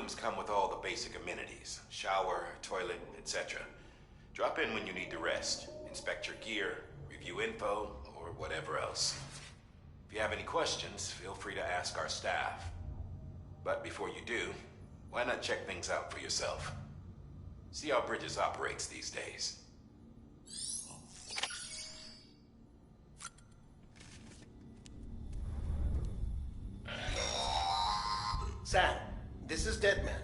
rooms come with all the basic amenities. Shower, toilet, etc. Drop in when you need to rest, inspect your gear, review info, or whatever else. If you have any questions, feel free to ask our staff. But before you do, why not check things out for yourself? See how Bridges operates these days. Sam, this is Deadman.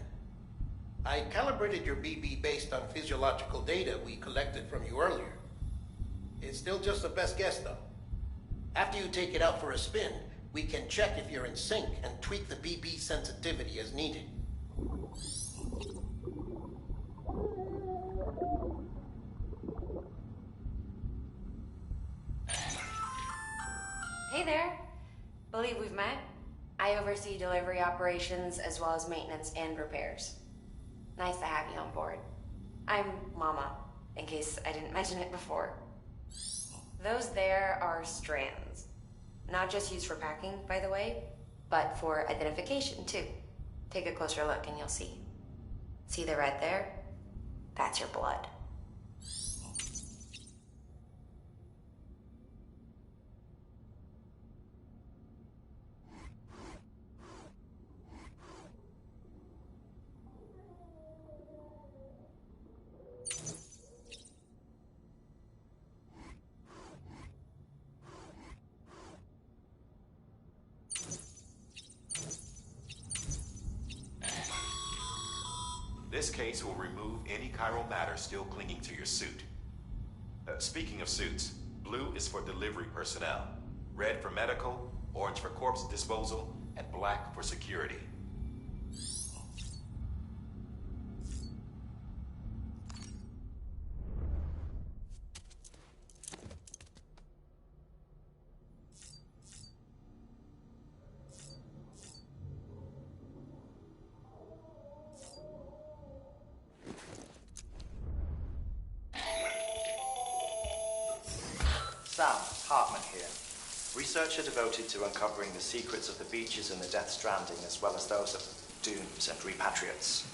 I calibrated your BB based on physiological data we collected from you earlier. It's still just a best guess, though. After you take it out for a spin, we can check if you're in sync and tweak the BB sensitivity as needed. Hey there. Believe we've met. I oversee delivery operations as well as maintenance and repairs. Nice to have you on board. I'm Mama, in case I didn't mention it before. Those there are strands. Not just used for packing, by the way, but for identification too. Take a closer look and you'll see. See the red there? That's your blood. This case will remove any chiral matter still clinging to your suit. Speaking of suits, blue is for delivery personnel, red for medical, orange for corpse disposal, and black for security. Sam, Hartman here. Researcher devoted to uncovering the secrets of the beaches and the Death Stranding, as well as those of dooms and repatriates.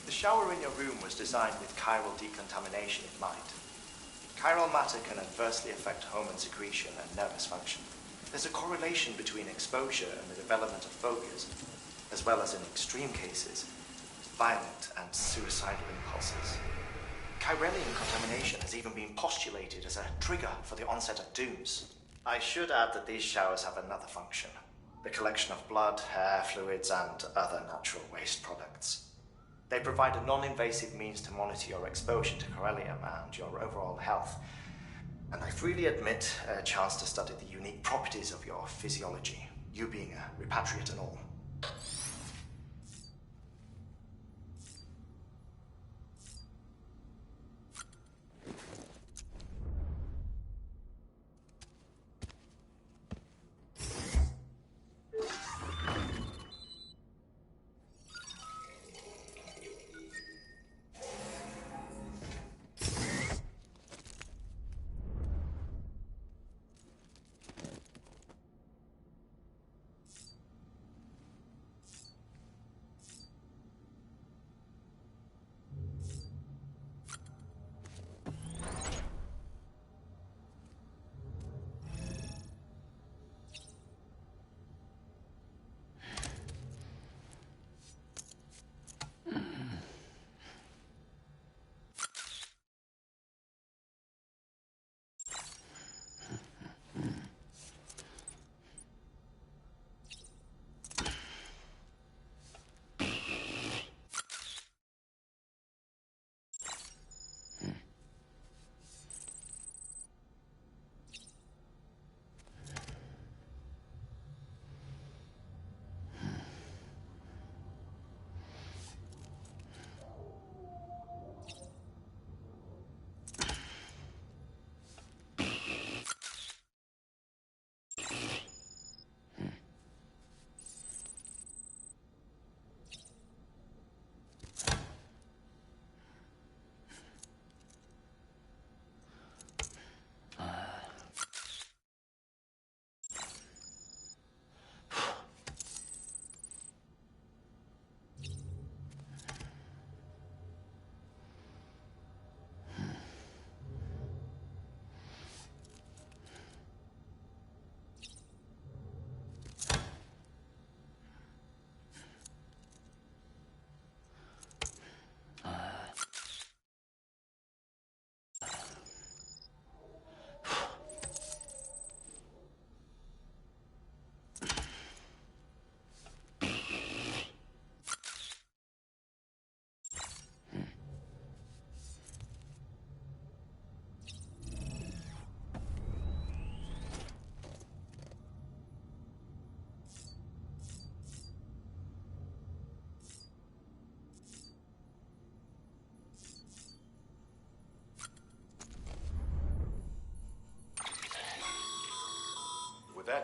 The shower in your room was designed with chiral decontamination in mind. Chiral matter can adversely affect hormone secretion and nervous function. There's a correlation between exposure and the development of phobias, as well as in extreme cases, violent and suicidal impulses. Chiralian contamination has even been postulated as a trigger for the onset of dooms. I should add that these showers have another function: the collection of blood, hair, fluids, and other natural waste products. They provide a non-invasive means to monitor your exposure to chiralium and your overall health. And I freely admit a chance to study the unique properties of your physiology, you being a repatriate and all.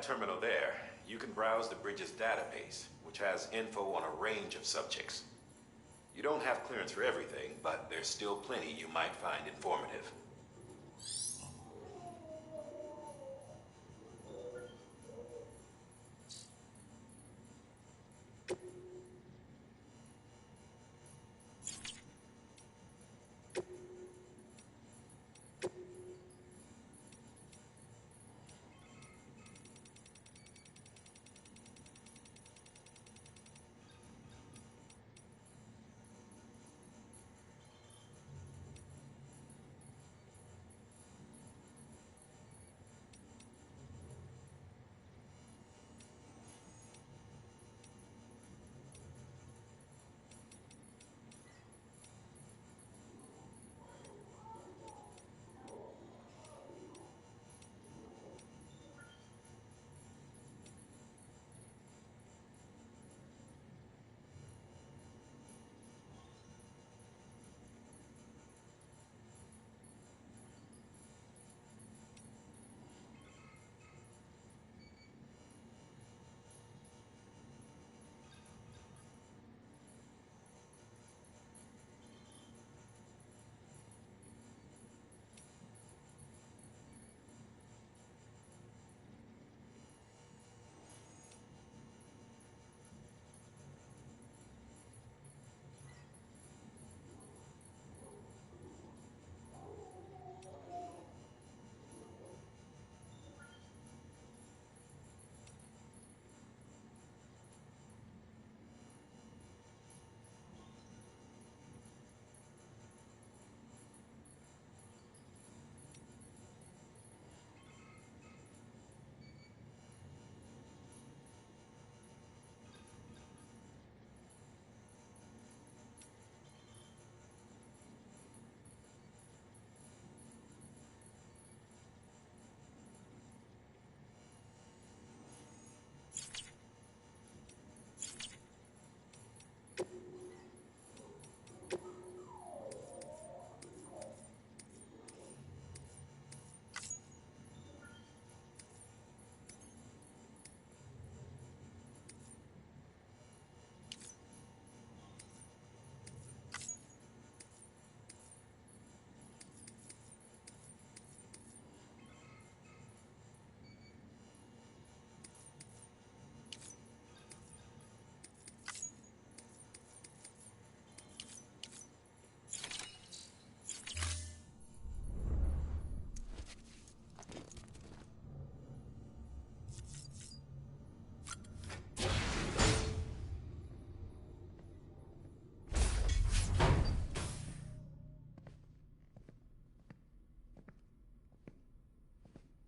terminal there, you can browse the bridge's database, which has info on a range of subjects. You don't have clearance for everything, but there's still plenty you might find informative.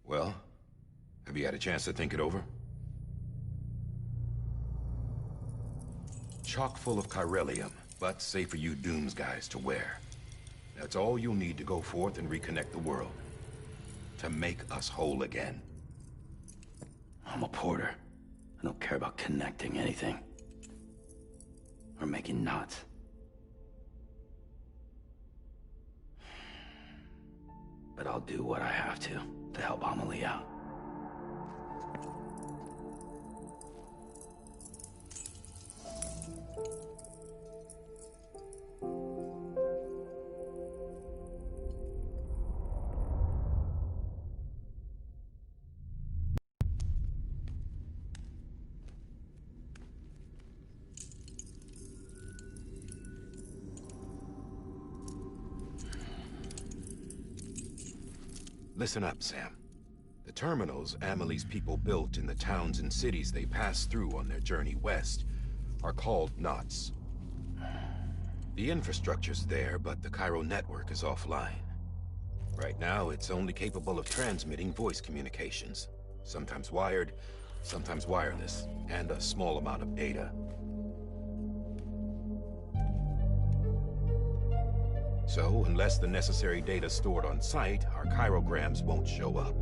Well, have you had a chance to think it over? Chock full of chiralium, but safe for you Dooms guys to wear. That's all you'll need to go forth and reconnect the world. To make us whole again. I'm a porter. I don't care about connecting anything. Or making knots. But I'll do what I have to help Amelie out. Listen up, Sam. The terminals Amelie's people built in the towns and cities they passed through on their journey west are called knots. The infrastructure's there, but the Cairo network is offline. Right now, it's only capable of transmitting voice communications. Sometimes wired, sometimes wireless, and a small amount of data. So, unless the necessary data's stored on site, our chirograms won't show up.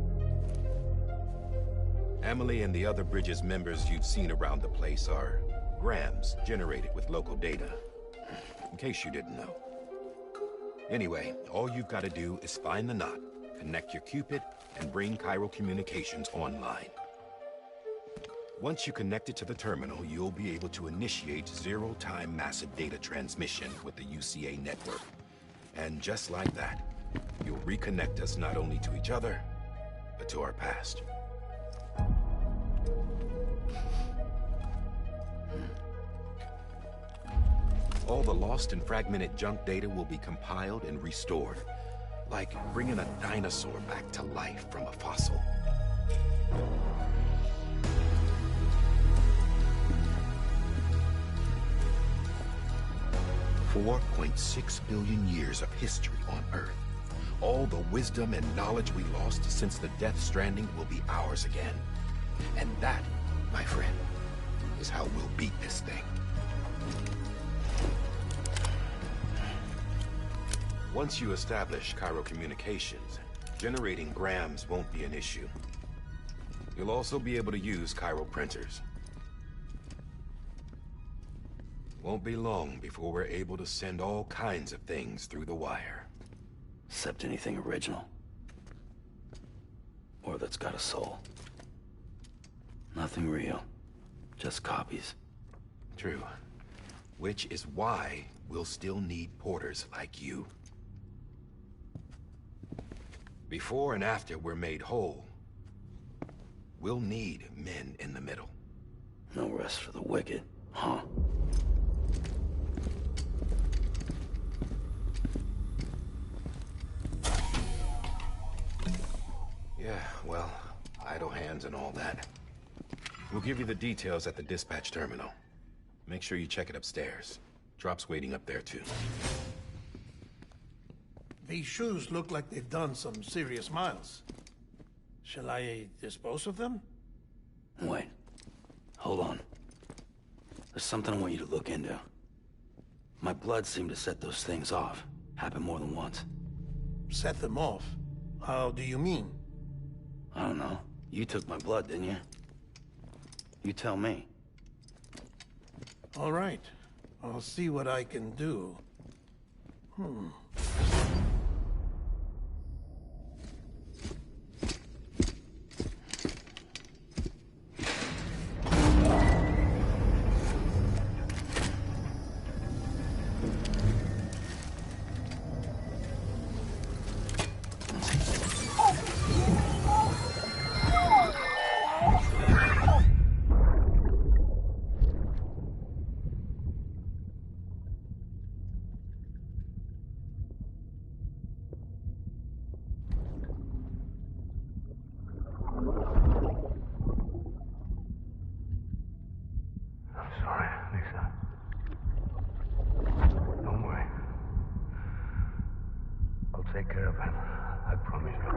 Amelie and the other Bridges members you've seen around the place are grams generated with local data. In case you didn't know. Anyway, all you've got to do is find the knot, connect your Cupid, and bring Cairo communications online. Once you connect it to the terminal, you'll be able to initiate zero-time massive data transmission with the UCA network. And just like that, you'll reconnect us not only to each other, but to our past. All the lost and fragmented junk data will be compiled and restored, like bringing a dinosaur back to life from a fossil. 4.6 billion years of history on Earth. All the wisdom and knowledge we lost since the Death Stranding will be ours again. And that, my friend, is how we'll beat this thing. Once you establish Cairo communications, generating grams won't be an issue. You'll also be able to use Cairo printers. Won't be long before we're able to send all kinds of things through the wire. Except anything original. Or that's got a soul. Nothing real. Just copies. True. Which is why we'll still need porters like you. Before and after we're made whole, we'll need men in the middle. No rest for the wicked, huh? Yeah, well, idle hands and all that. We'll give you the details at the dispatch terminal. Make sure you check it upstairs. Drop's waiting up there, too. These shoes look like they've done some serious miles. Shall I dispose of them? Wait. Hold on. There's something I want you to look into. My blood seemed to set those things off. Happened more than once. Set them off? How do you mean? I don't know. You took my blood, didn't you? You tell me. All right. I'll see what I can do. Take care of him. I promise you.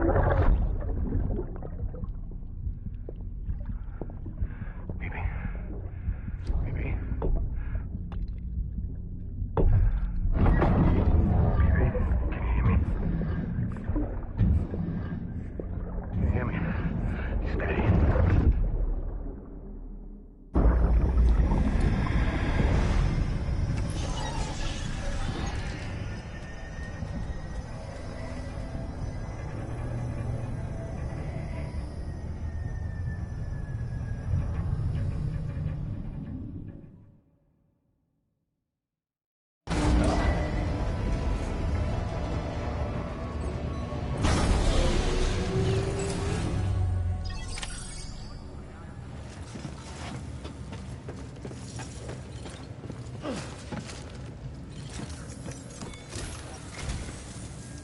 Baby. Baby. Baby, can you hear me? Can you hear me? Steady.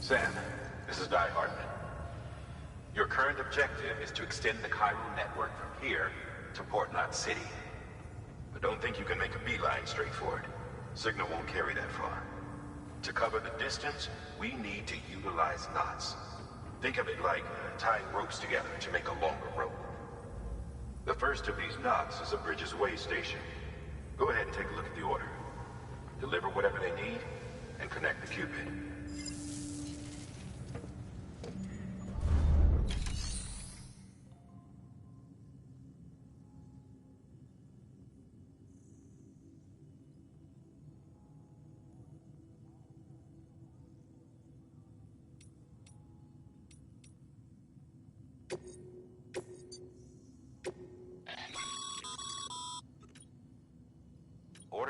Sam, this is Di Hartman. Your current objective is to extend the Cairo network from here to Port Knot City. But don't think you can make a beeline straight for it. Signal won't carry that far. To cover the distance, we need to utilize knots. Think of it like tying ropes together to make a longer rope. The first of these knots is a Bridges Way station. Go ahead and take a look at the order. Deliver whatever they need, and connect the Cupid.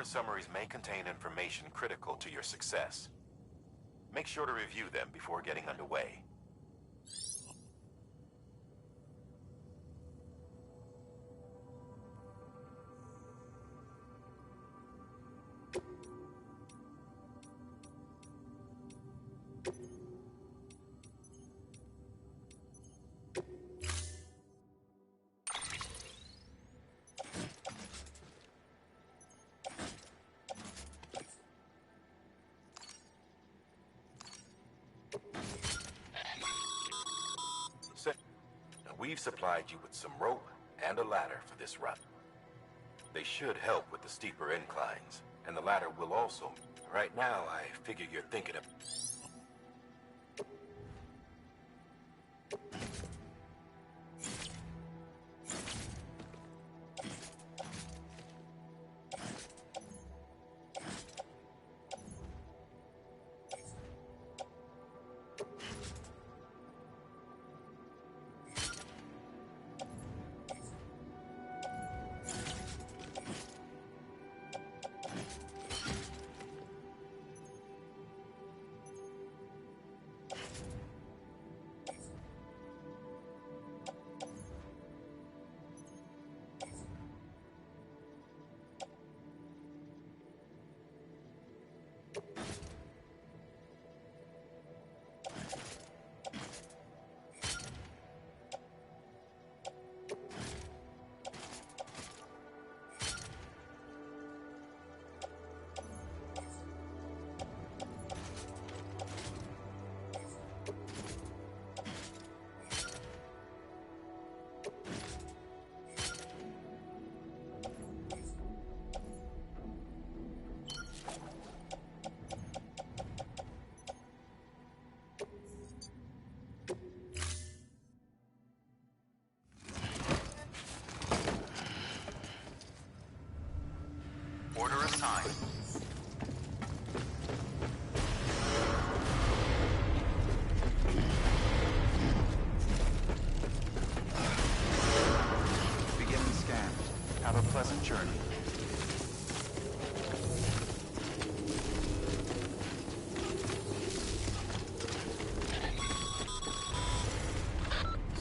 Progress summaries may contain information critical to your success. Make sure to review them before getting underway. We've supplied you with some rope and a ladder for this run. They should help with the steeper inclines, and the ladder will also. Right now, I figure you're thinking of... Order assigned. Beginning scan. Have a pleasant journey.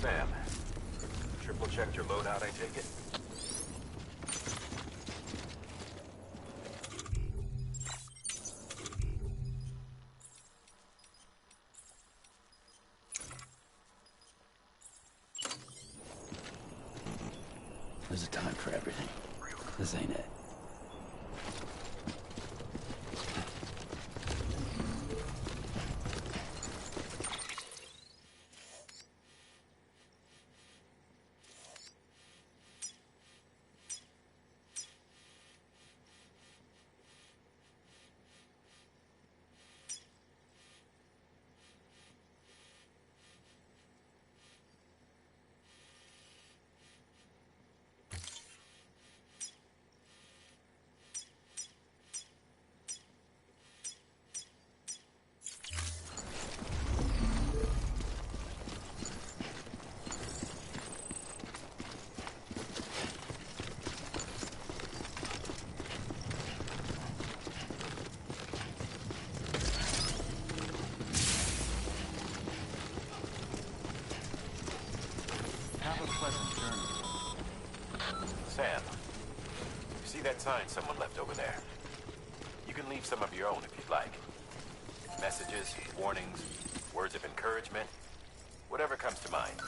Sam, triple checked your loadout, I take it? There's a time for everything. This ain't it. Sam, you see that sign someone left over there? You can leave some of your own if you'd like. Messages, warnings, words of encouragement, whatever comes to mind.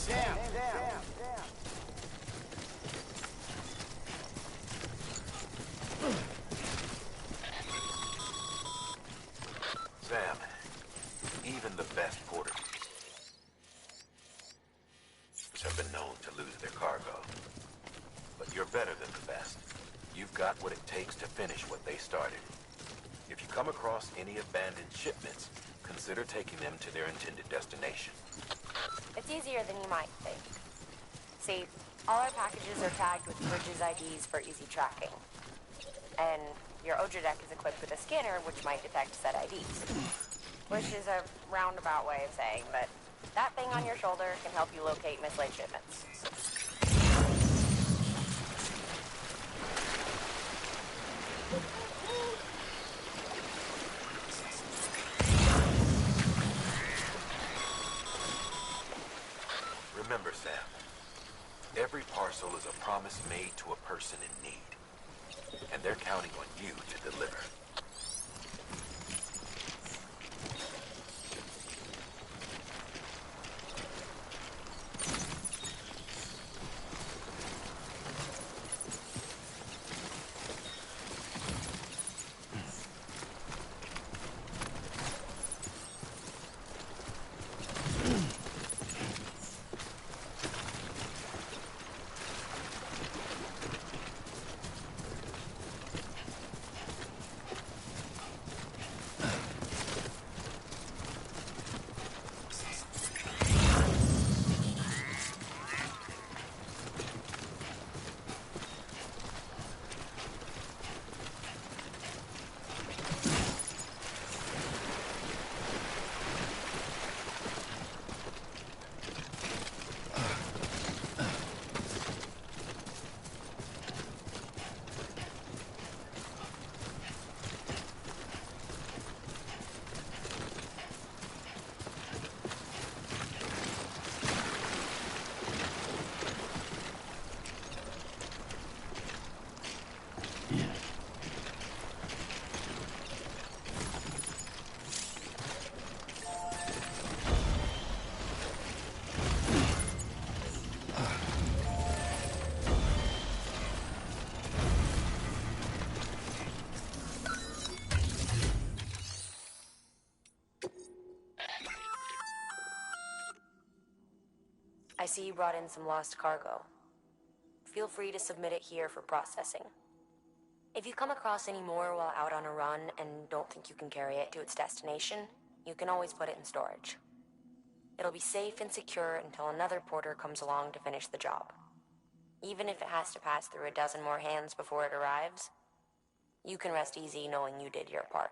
Sam, even the best porters have been known to lose their cargo. But you're better than the best. You've got what it takes to finish what they started. If you come across any abandoned shipments, consider taking them to their intended destination. It's easier than you might think. See, all our packages are tagged with Bridges IDs for easy tracking. And your Odra deck is equipped with a scanner which might detect said IDs. Which is a roundabout way of saying that that thing on your shoulder can help you locate mislaid shipments. Remember, Sam, every parcel is a promise made to a person in need. And they're counting on you to deliver. I see you brought in some lost cargo. Feel free to submit it here for processing. If you come across any more while out on a run and don't think you can carry it to its destination, you can always put it in storage. It'll be safe and secure until another porter comes along to finish the job. Even if it has to pass through a dozen more hands before it arrives, you can rest easy knowing you did your part.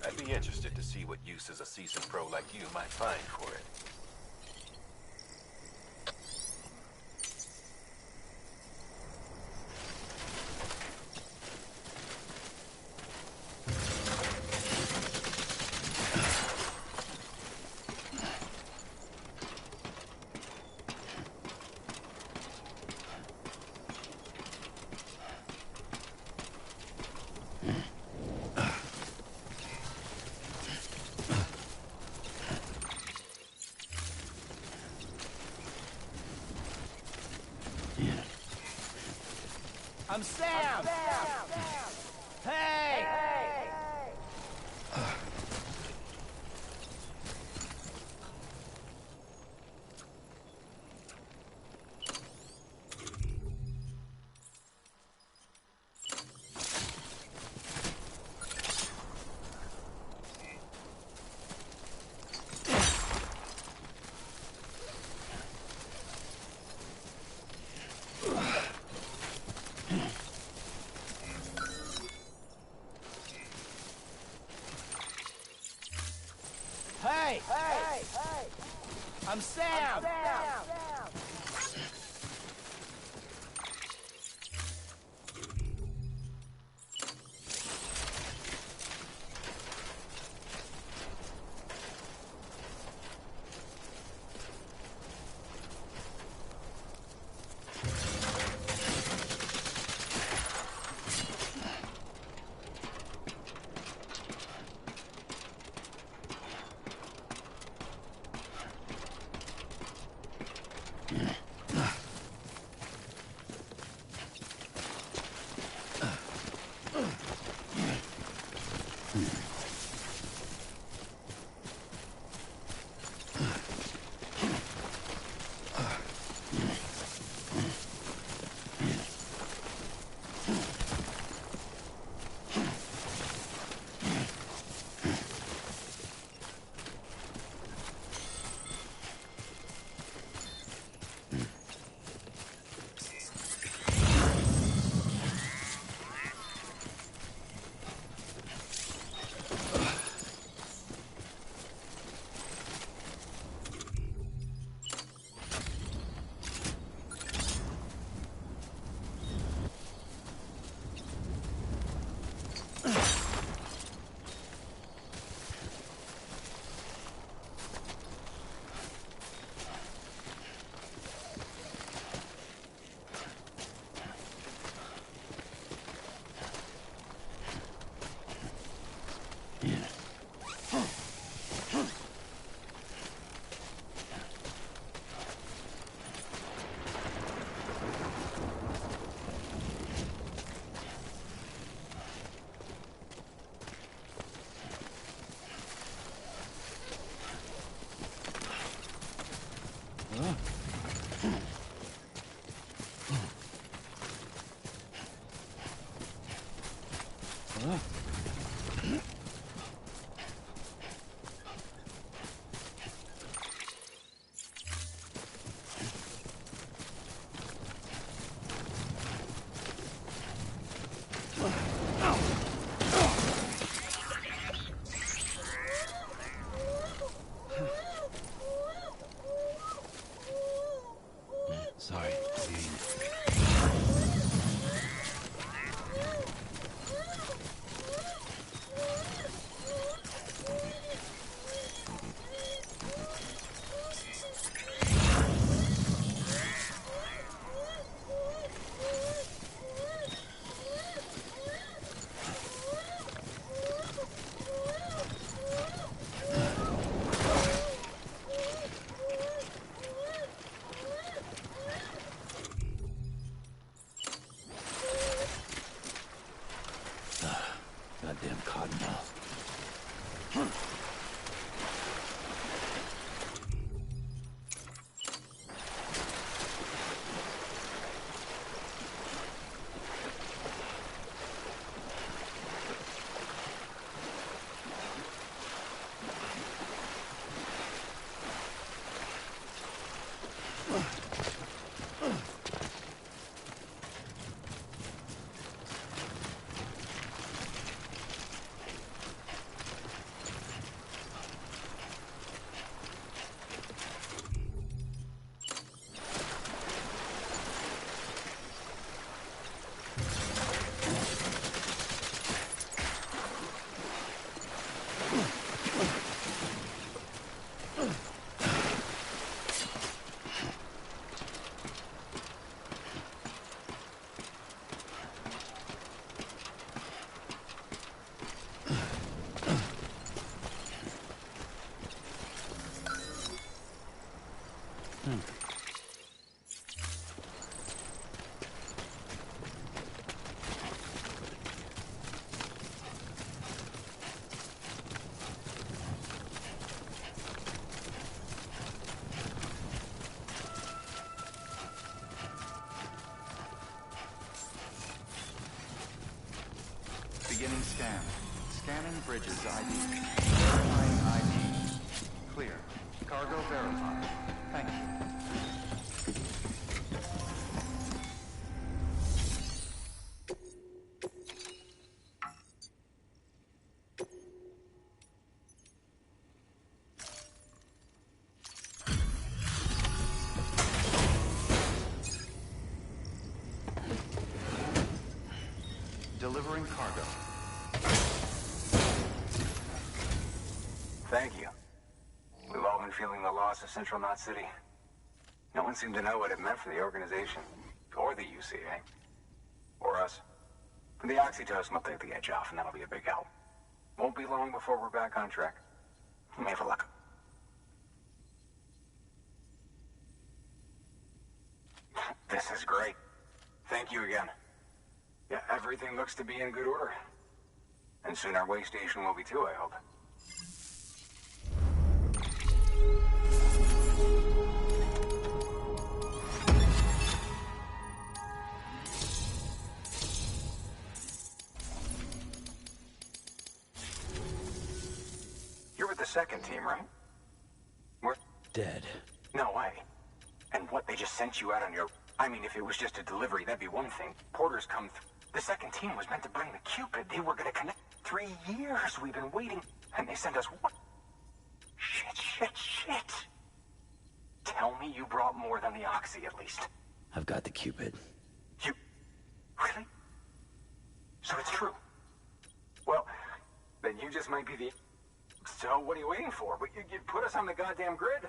I'd be interested to see what uses a seasoned pro like you might find for it. I'm Sam! Hey! Hey! I'm Sam! Sorry. Goddamn cottonmouth. scanned. Scanning bridges ID. Verifying ID. Clear. Cargo verified. Thank you. Delivering cargo. Thank you. We've all been feeling the loss of Central Knot City. No one seemed to know what it meant for the organization, or the UCA, or us. For the oxytocin will take the edge off, and that'll be a big help. Won't be long before we're back on track. We may have luck. This is great. Thank you again. Yeah, everything looks to be in good order. And soon our way station will be too, I hope. You're with the second team, right? We're Dead. no way. And what, they just sent you out on your... I mean, if it was just a delivery, that'd be one thing. Porters come through. The second team was meant to bring the Cupid. They were gonna connect. 3 years we've been waiting, and they sent us what? Shit. Tell me you brought more than the Oxy, at least. I've got the Cupid. You... Really? So it's true. Well, then you just might be the... So what are you waiting for? But you put us on the goddamn grid.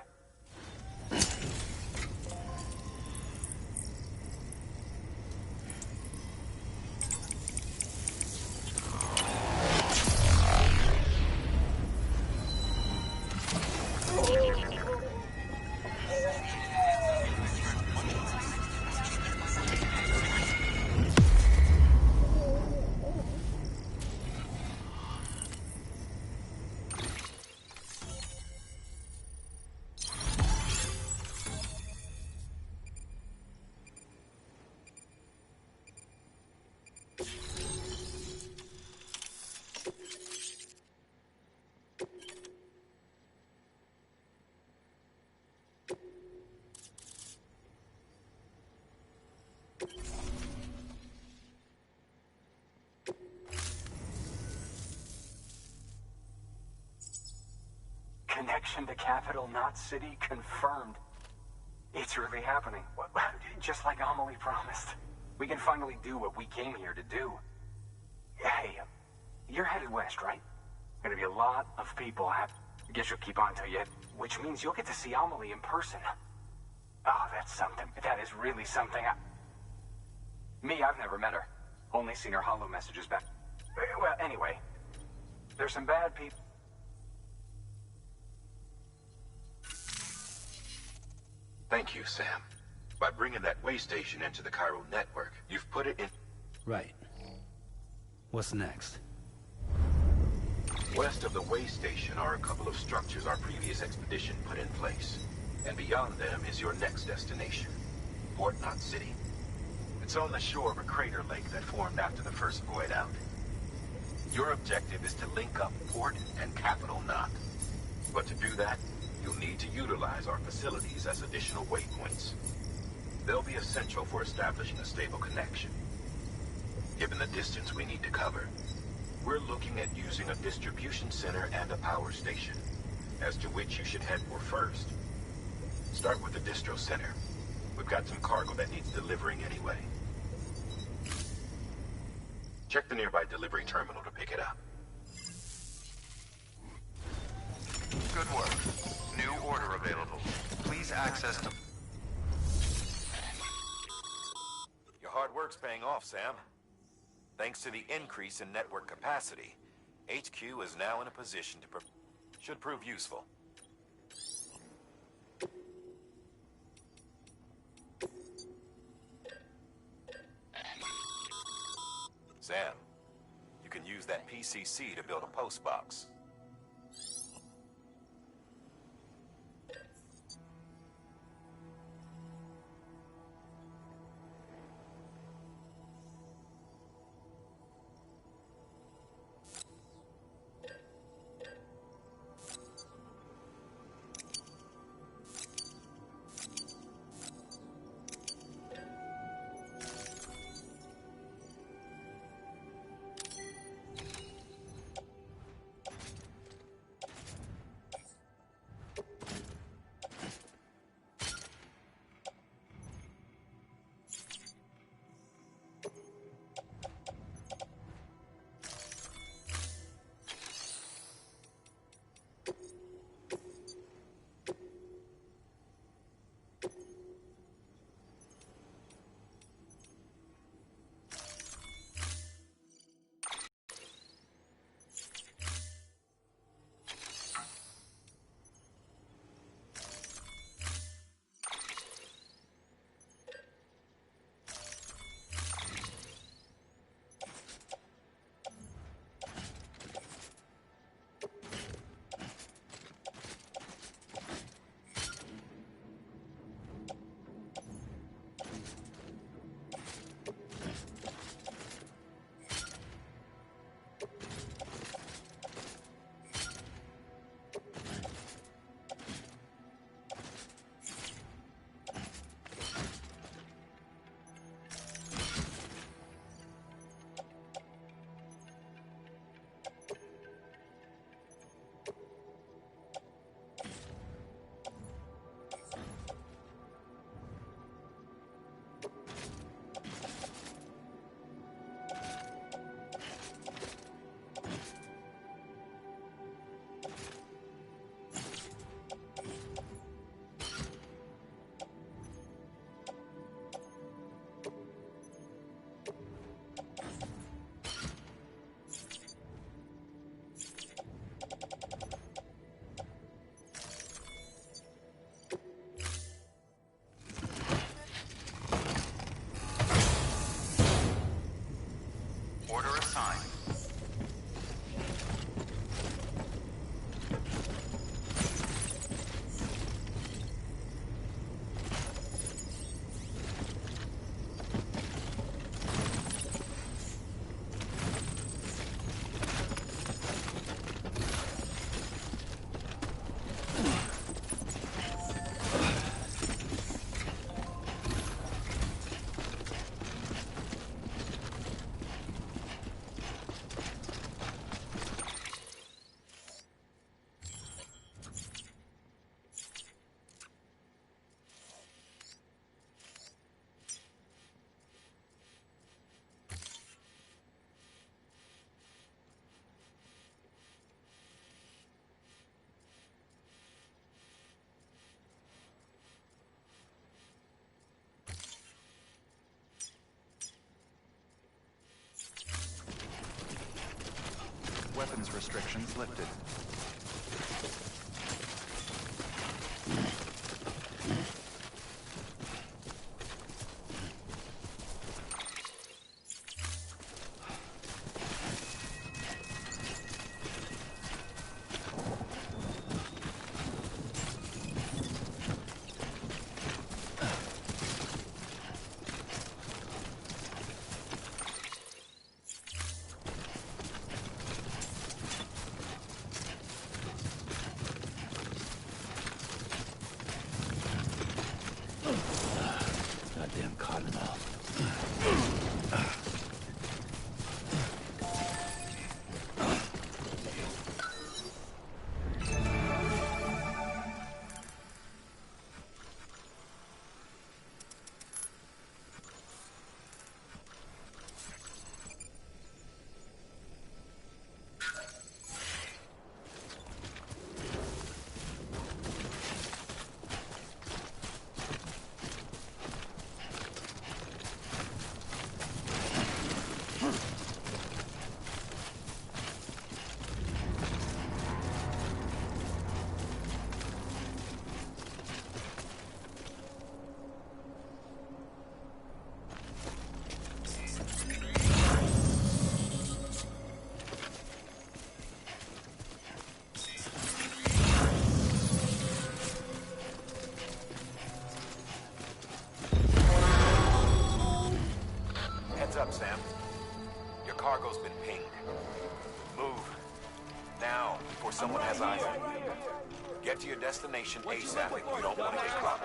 Connection to Capital Knot City confirmed. It's really happening. Just like Amelie promised. We can finally do what we came here to do. Hey, you're headed west, right? Gonna be a lot of people. I guess you'll keep on till you... Which means you'll get to see Amelie in person. Oh, that's something. That is really something. Me, I've never met her. Only seen her holo messages back. Well, anyway. There's some bad people. Thank you, Sam. By bringing that way station into the Cairo network, you've put it in... Right. What's next? West of the way station are a couple of structures our previous expedition put in place. And beyond them is your next destination, Port Knot City. It's on the shore of a crater lake that formed after the first void out. Your objective is to link up Port and Capital Knot. But to do that, you'll need to utilize our facilities as additional waypoints. They'll be essential for establishing a stable connection. Given the distance we need to cover, we're looking at using a distribution center and a power station, as to which you should head for first. Start with the distro center. We've got some cargo that needs delivering anyway. Check the nearby delivery terminal to pick it up. Good work. New order available. Please access the... Your hard work's paying off, Sam. Thanks to the increase in network capacity, HQ is now in a position to should prove useful. Sam, you can use that PCC to build a post box. weapons restrictions lifted. Goddamn cottonmouth. Heads up, Sam. Your cargo's been pinged. Move. Now, before someone has eyes on you. Get to your destination ASAP if you don't want to get caught.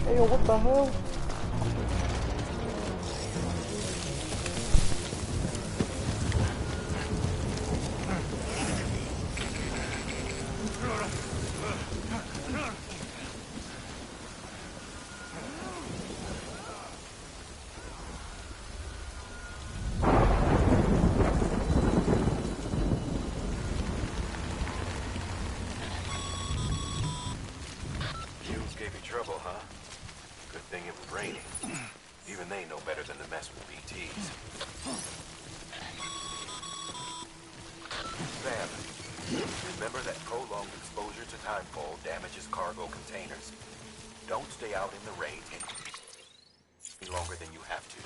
Hey, what the hell? Fumes gave you trouble, huh? Good thing it was raining. Even they know better than to mess with BTs. Sam, remember that prolonged exposure to timefall damages cargo containers. Don't stay out in the rain any longer than you have to.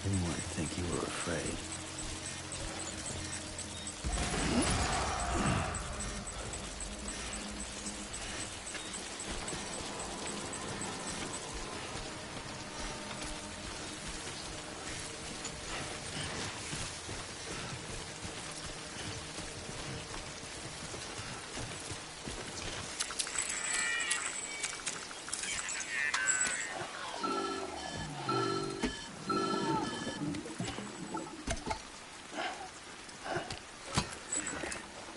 Didn't want to think you were afraid.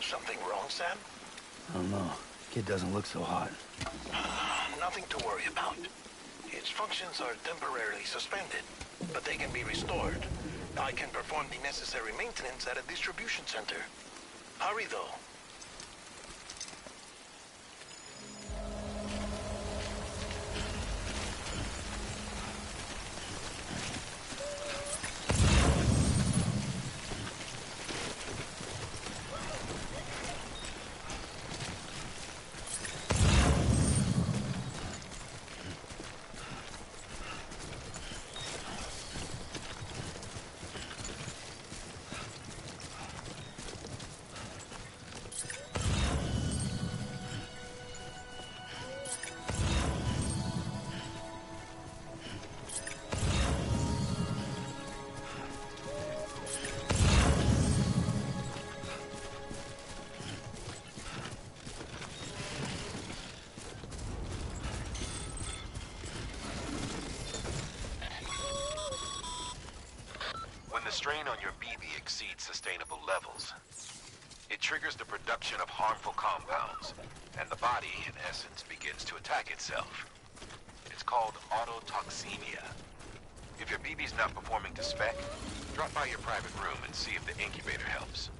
Something wrong, Sam? I don't know. Kid doesn't look so hot. Nothing to worry about. Its functions are temporarily suspended, but they can be restored. I can perform the necessary maintenance at a distribution center. Hurry, though. When the strain on your BB exceeds sustainable levels, it triggers the production of harmful compounds, and the body, in essence, begins to attack itself. It's called autotoxemia. If your BB's not performing to spec, drop by your private room and see if the incubator helps.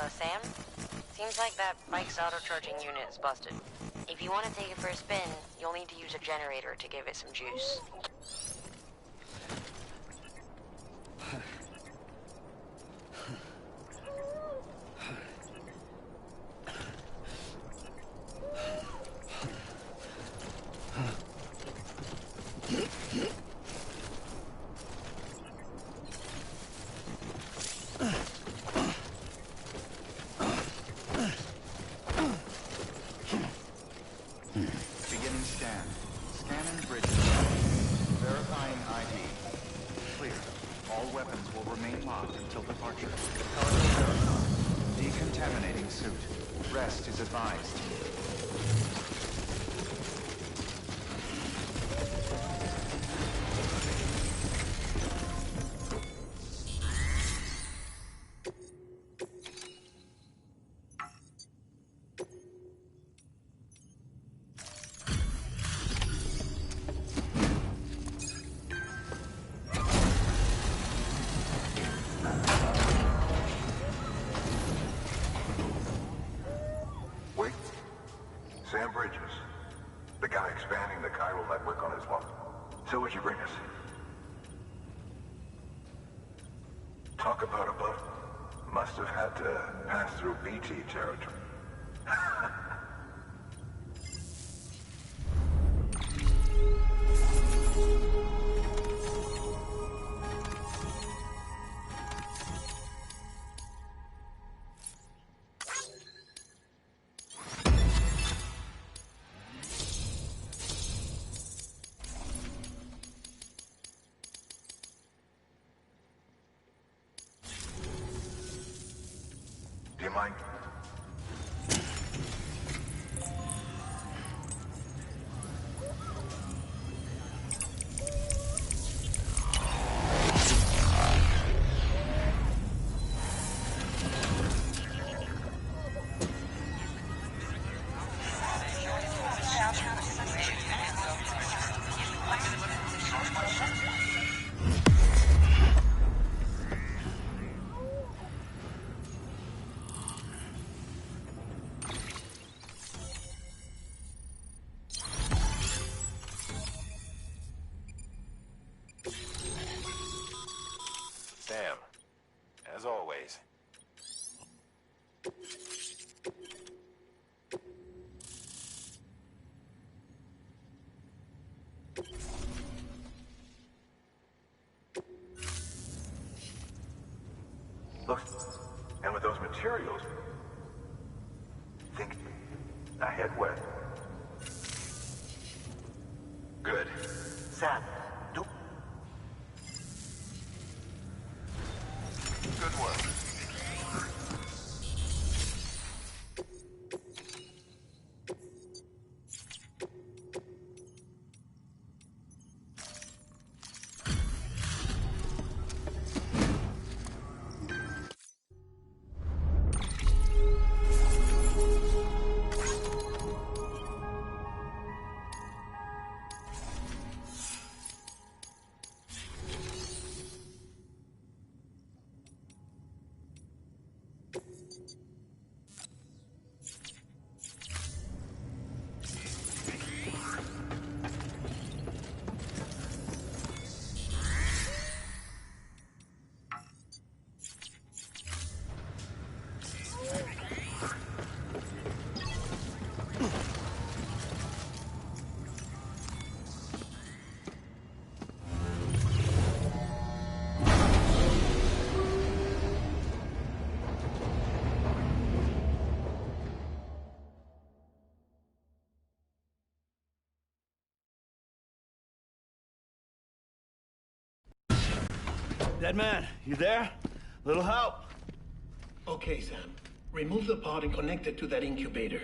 Sam? Seems like that bike's auto-charging unit is busted. If you want to take it for a spin, you'll need to use a generator to give it some juice. Beginning scan. Scanning bridges. Verifying ID. Clear. All weapons will remain locked until departure. Cargo verified. Decontaminating suit. Rest is advised. work on it as well. So what'd you bring us? Talk about a buff. Must have had to pass through BT territory. Do you mind? Sam, as always. Look, and with those materials, think I head west. Good. Sam, don't. Good work. Dead man, you there? Little help? Okay, Sam. Remove the pod and connect it to that incubator.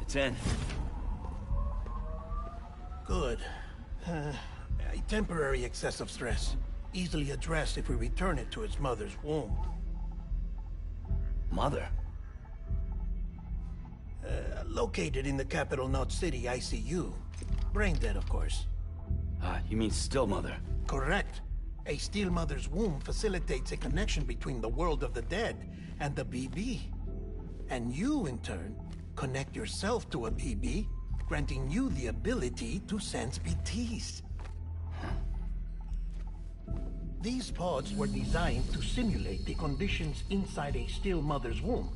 It's in. Good. A temporary excessive stress. Easily addressed if we return it to its mother's womb. Mother? Located in the capital Knot City ICU. Brain dead, of course. You mean still mother? Correct. A still mother's womb facilitates a connection between the world of the dead and the BB. And you, in turn, connect yourself to a BB, granting you the ability to sense BTs. These pods were designed to simulate the conditions inside a still mother's womb.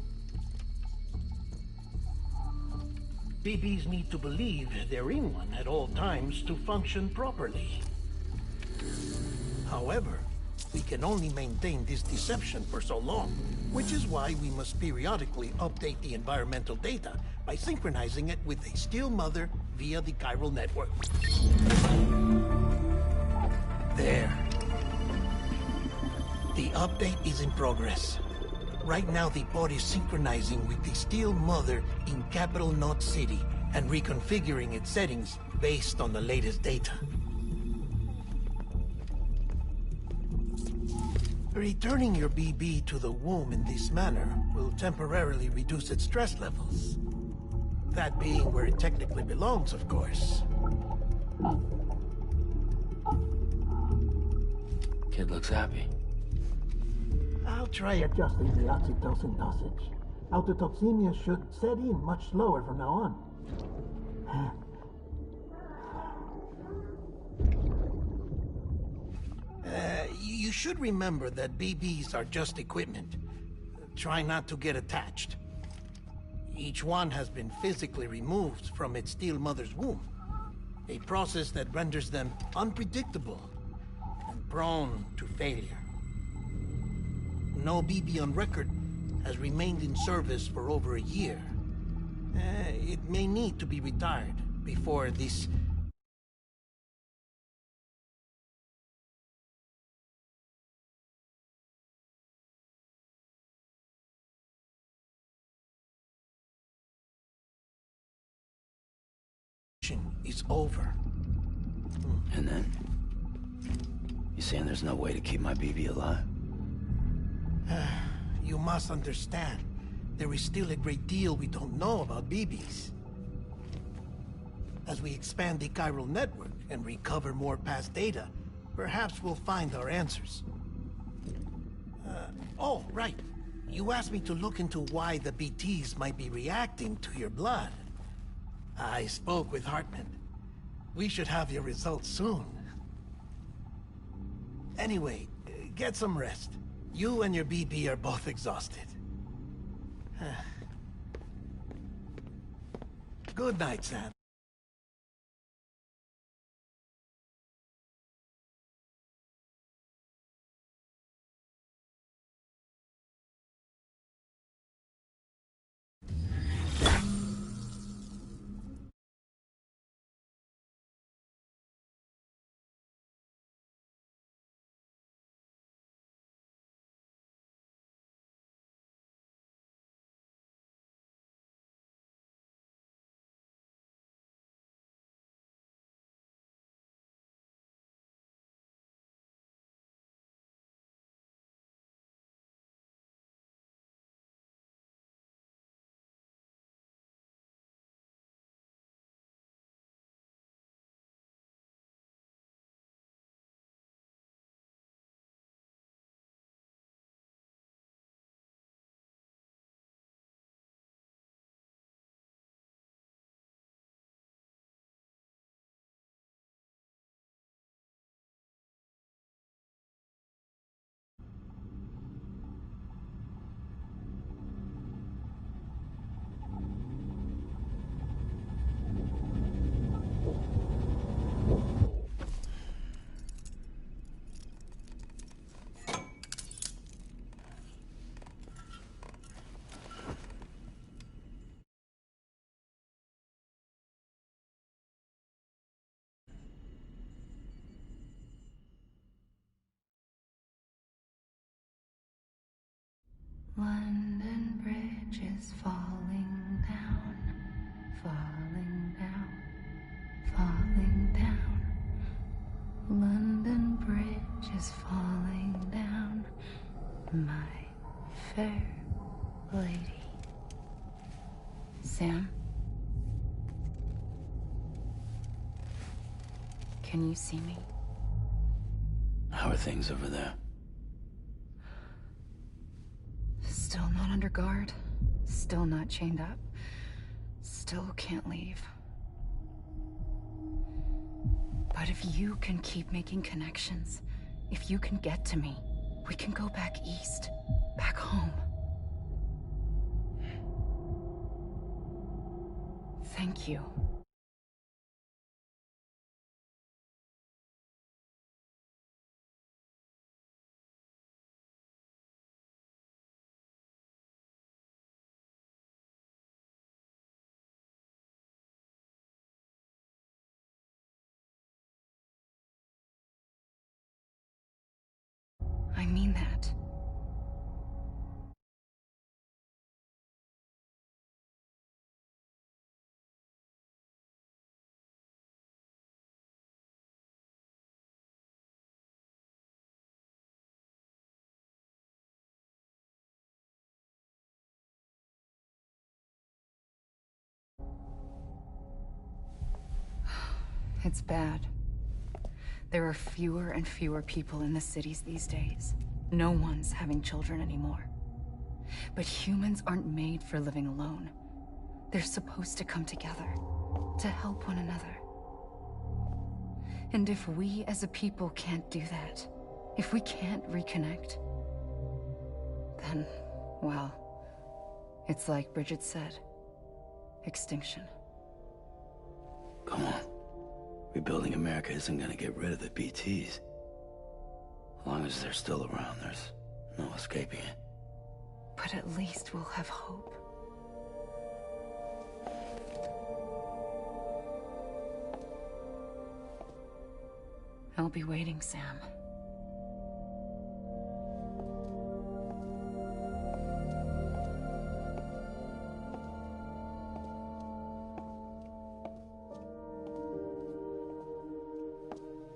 BBs need to believe they're in one at all times to function properly. However, we can only maintain this deception for so long, which is why we must periodically update the environmental data by synchronizing it with a still mother via the chiral network. There. The update is in progress. Right now, the pod is synchronizing with the still mother in capital Knot City and reconfiguring its settings based on the latest data. Returning your BB to the womb in this manner will temporarily reduce its stress levels. That being where it technically belongs, of course. Kid looks happy. I'll try adjusting the oxytocin dosage. Autotoxemia should set in much slower from now on. You should remember that BBs are just equipment. Try not to get attached. Each one has been physically removed from its steel mother's womb. A process that renders them unpredictable and prone to failure. No BB on record has remained in service for over a year. It may need to be retired before this... is over. And then? You saying there's no way to keep my BB alive? You must understand, there is still a great deal we don't know about BBs. As we expand the chiral network and recover more past data, perhaps we'll find our answers. Oh, right. You asked me to look into why the BTs might be reacting to your blood. I spoke with Hartman. We should have your results soon. Anyway, get some rest. You and your BB are both exhausted. Good night, Sam. London Bridge is falling down, falling down, falling down. London Bridge is falling down, my fair lady. Sam? Can you see me? How are things over there? Still not under guard. Still not chained up. Still can't leave. But if you can keep making connections, if you can get to me, we can go back east. Back home. Thank you. I mean that. It's bad. There are fewer and fewer people in the cities these days. No one's having children anymore. But humans aren't made for living alone. They're supposed to come together, to help one another. And if we as a people can't do that, if we can't reconnect, then, well, it's like Bridget said, extinction. Come on. Rebuilding America isn't gonna get rid of the BTs. As long as they're still around, there's no escaping it. But at least we'll have hope. I'll be waiting, Sam.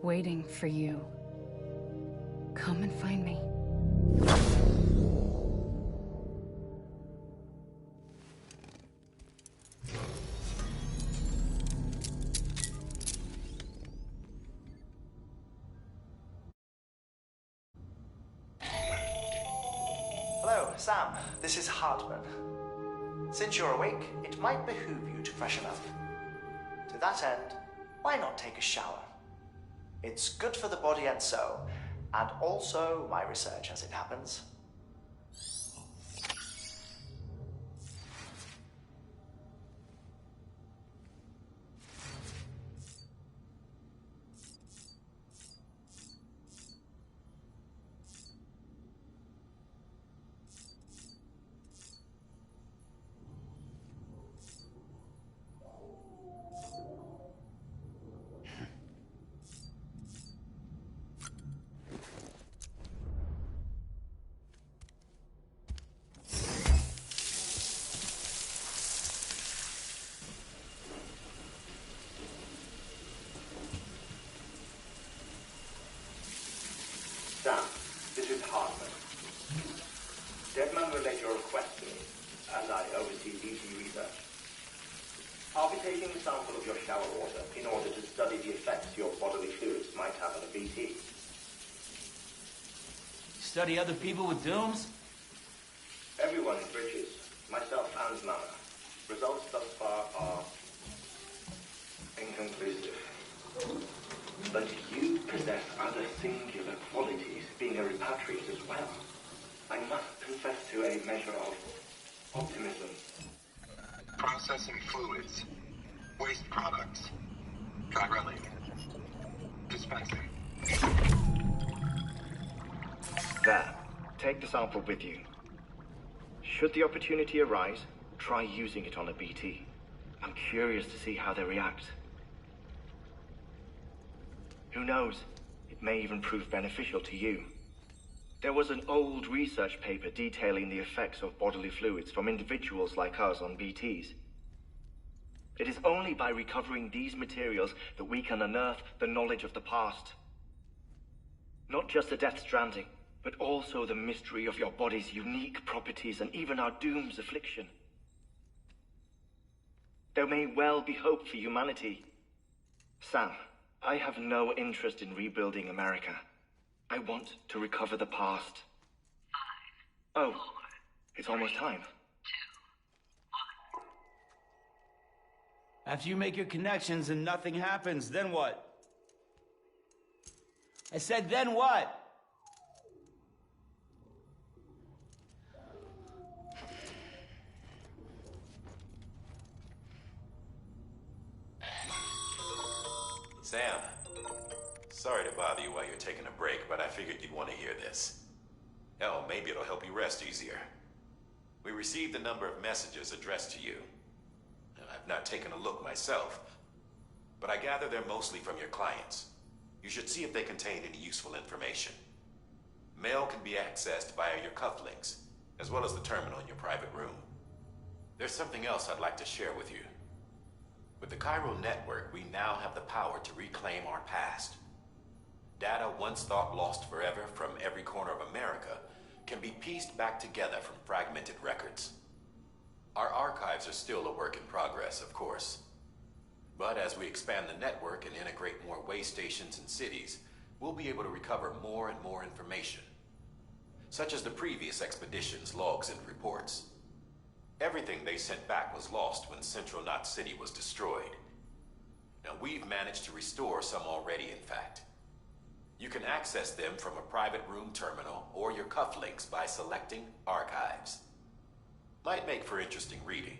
Waiting for you. Come and find me. Hello, Sam. This is Hartman. Since you're awake, it might behoove you to freshen up. To that end, why not take a shower? It's good for the body and soul, and also my research as it happens. Sam, this is Hartman. Deadman relayed your request to me, and I oversee BT research. I'll be taking a sample of your shower water in order to study the effects your bodily fluids might have on a BT. Study other people with dooms? Everyone in Bridges, myself and Mama. Results thus far are inconclusive. But you possess other singular qualities, being a repatriate as well. I must confess to a measure of optimism. Processing fluids. Waste products. Drilling. Dispensing. There. Take the sample with you. Should the opportunity arise, try using it on a BT. I'm curious to see how they react. Who knows? It may even prove beneficial to you. There was an old research paper detailing the effects of bodily fluids from individuals like us on BTs. It is only by recovering these materials that we can unearth the knowledge of the past. Not just the Death Stranding, but also the mystery of your body's unique properties and even our doom's affliction. There may well be hope for humanity. Sam, I have no interest in rebuilding America. I want to recover the past. 5, oh, 4, it's almost time. 2, 1. After you make your connections and nothing happens, then what? I said, then what? Sam, sorry to bother you while you're taking a break, but I figured you'd want to hear this. Hell, maybe it'll help you rest easier. We received a number of messages addressed to you. I've not taken a look myself, but I gather they're mostly from your clients. You should see if they contain any useful information. Mail can be accessed via your cufflinks, as well as the terminal in your private room. There's something else I'd like to share with you. With the Cairo network, we now have the power to reclaim our past. Data once thought lost forever from every corner of America can be pieced back together from fragmented records. Our archives are still a work in progress, of course. But as we expand the network and integrate more way stations and cities, we'll be able to recover more and more information, such as the previous expedition's logs and reports. Everything they sent back was lost when Central Knot City was destroyed. Now, we've managed to restore some already, in fact. You can access them from a private room terminal or your cufflinks by selecting Archives. Might make for interesting reading.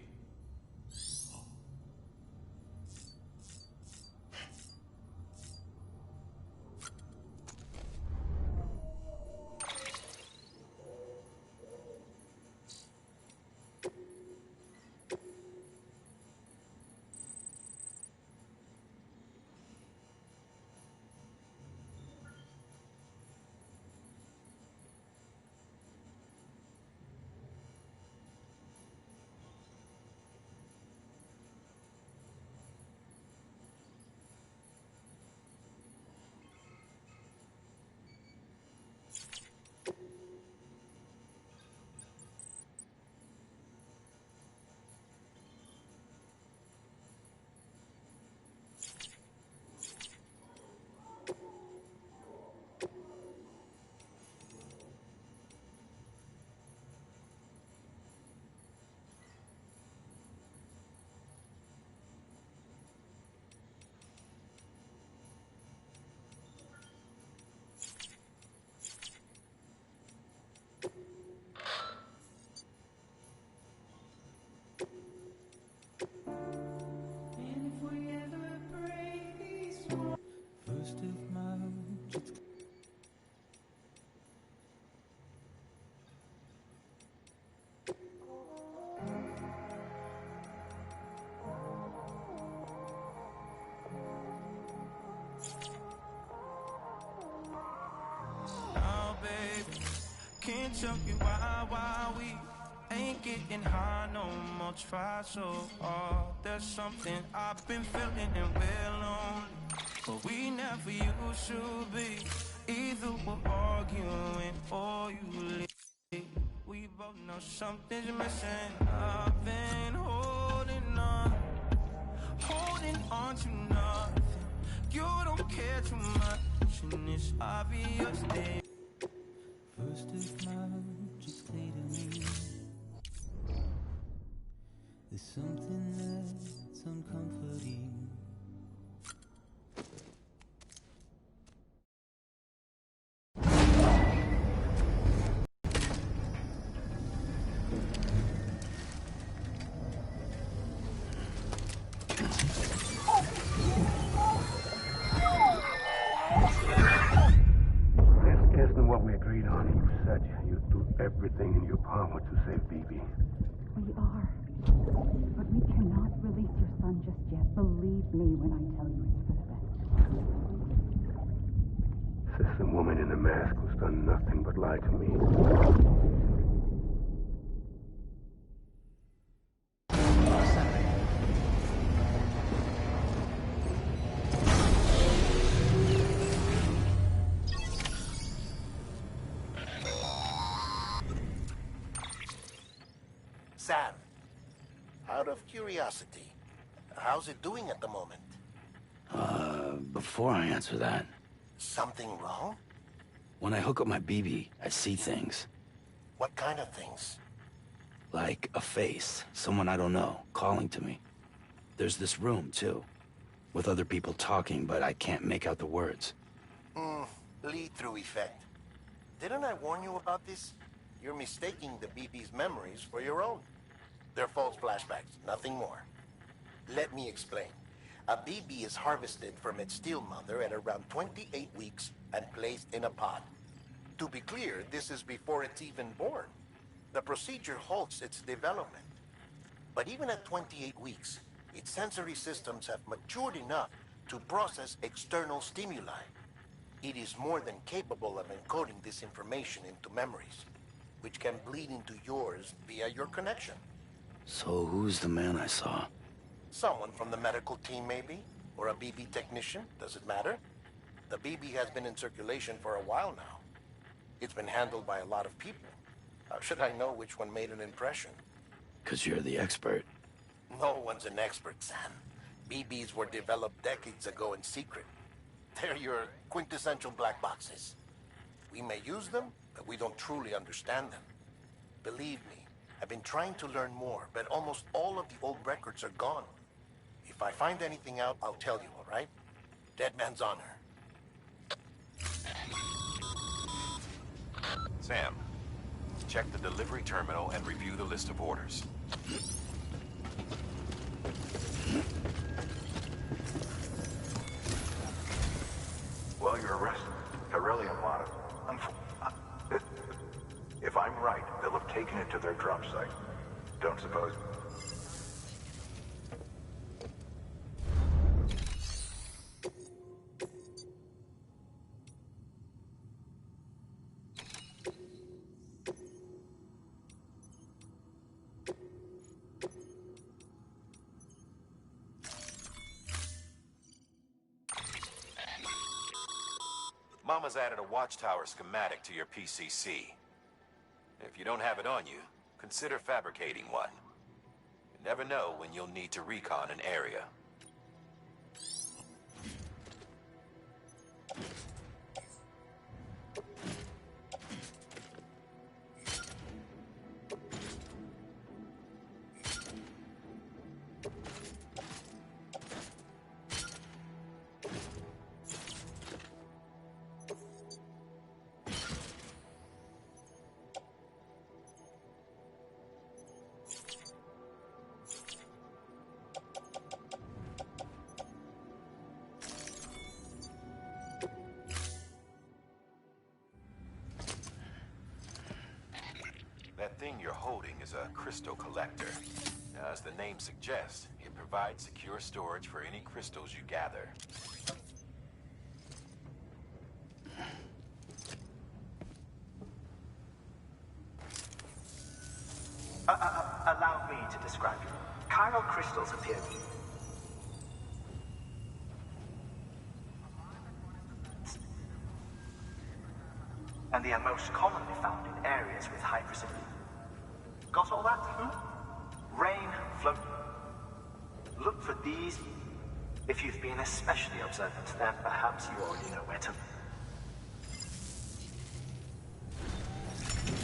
Can't tell you why we ain't getting high no more. Try so hard. There's something I've been feeling and we're lonely, but we never used to be. Either we're arguing or you leave. We both know something's missing. I've been holding on to nothing. You don't care too much, and it's obvious that first of March, it's clear to me there's something that's uncomforting. Everything in your power to save BB. We are. But we cannot release your son just yet. Believe me when I tell you it's for the best. Says the woman in the mask who's done nothing but lie to me. Sam, out of curiosity, how's it doing at the moment? Before I answer that... Something wrong? When I hook up my BB, I see things. What kind of things? Like a face, someone I don't know, calling to me. There's this room, too, with other people talking, but I can't make out the words. Lead-through effect. Didn't I warn you about this? You're mistaking the BB's memories for your own. They're false flashbacks, nothing more. Let me explain. A BB is harvested from its steel mother at around 28 weeks and placed in a pod. To be clear, this is before it's even born. The procedure halts its development. But even at 28 weeks, its sensory systems have matured enough to process external stimuli. It is more than capable of encoding this information into memories, which can bleed into yours via your connection. So who's the man I saw? Someone from the medical team, maybe? Or a BB technician? Does it matter? The BB has been in circulation for a while now. It's been handled by a lot of people. How should I know which one made an impression? 'Cause you're the expert. No one's an expert, Sam. BBs were developed decades ago in secret. They're your quintessential black boxes. We may use them, but we don't truly understand them. Believe me, I've been trying to learn more, but almost all of the old records are gone. If I find anything out, I'll tell you, all right? Dead man's honor. Sam, check the delivery terminal and review the list of orders. Well, you're arrested. Beryllium lot of... If I'm right, they'll have taken it to their drop site. Don't suppose... Mama's added a watchtower schematic to your PCC. If you don't have it on you, consider fabricating one. You never know when you'll need to recon an area. That thing you're holding is a crystal collector. Now, as the name suggests, it provides secure storage for any crystals you gather. Allow me to describe you. Chiral crystals appear... and they are most commonly found in areas with high precipitation. Got all that? Rain, flood. Look for these. If you've been especially observant, then perhaps you already know where to...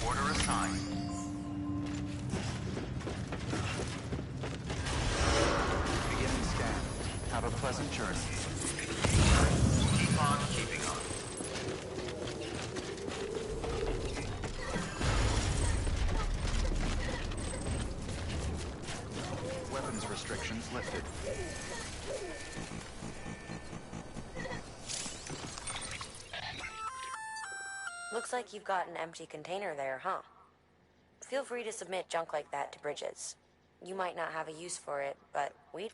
Order assigned. Beginning scan. Have a pleasant journey. Keep on keeping on. Weapons restrictions lifted. Looks like you've got an empty container there, huh? Feel free to submit junk like that to Bridges. You might not have a use for it, but we'd...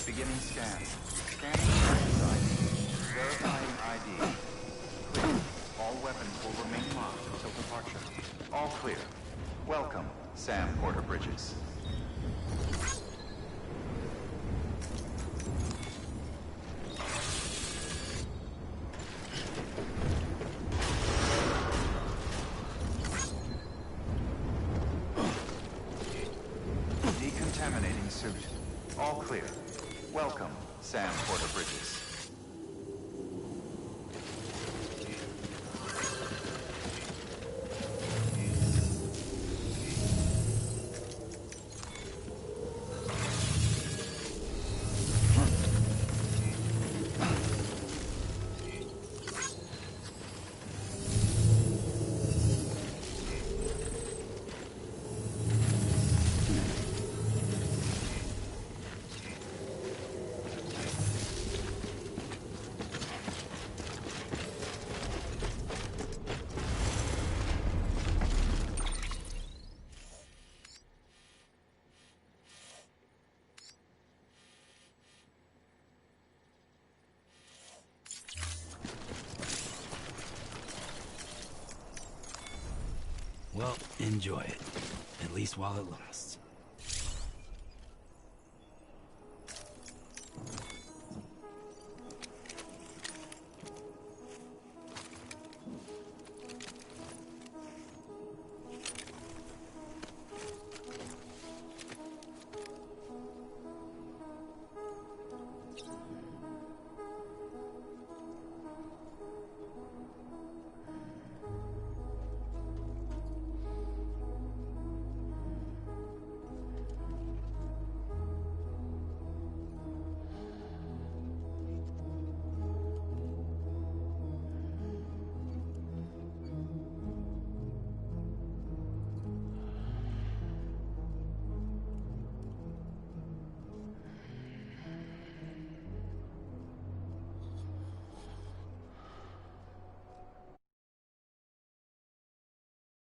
Beginning scan. Scanning ID. Verifying ID. Clear. All weapons will remain locked until departure. All clear. Welcome, Sam Porter Bridges. clear. Welcome, Sam Porter Bridges. Well, enjoy it. At least while it lasts.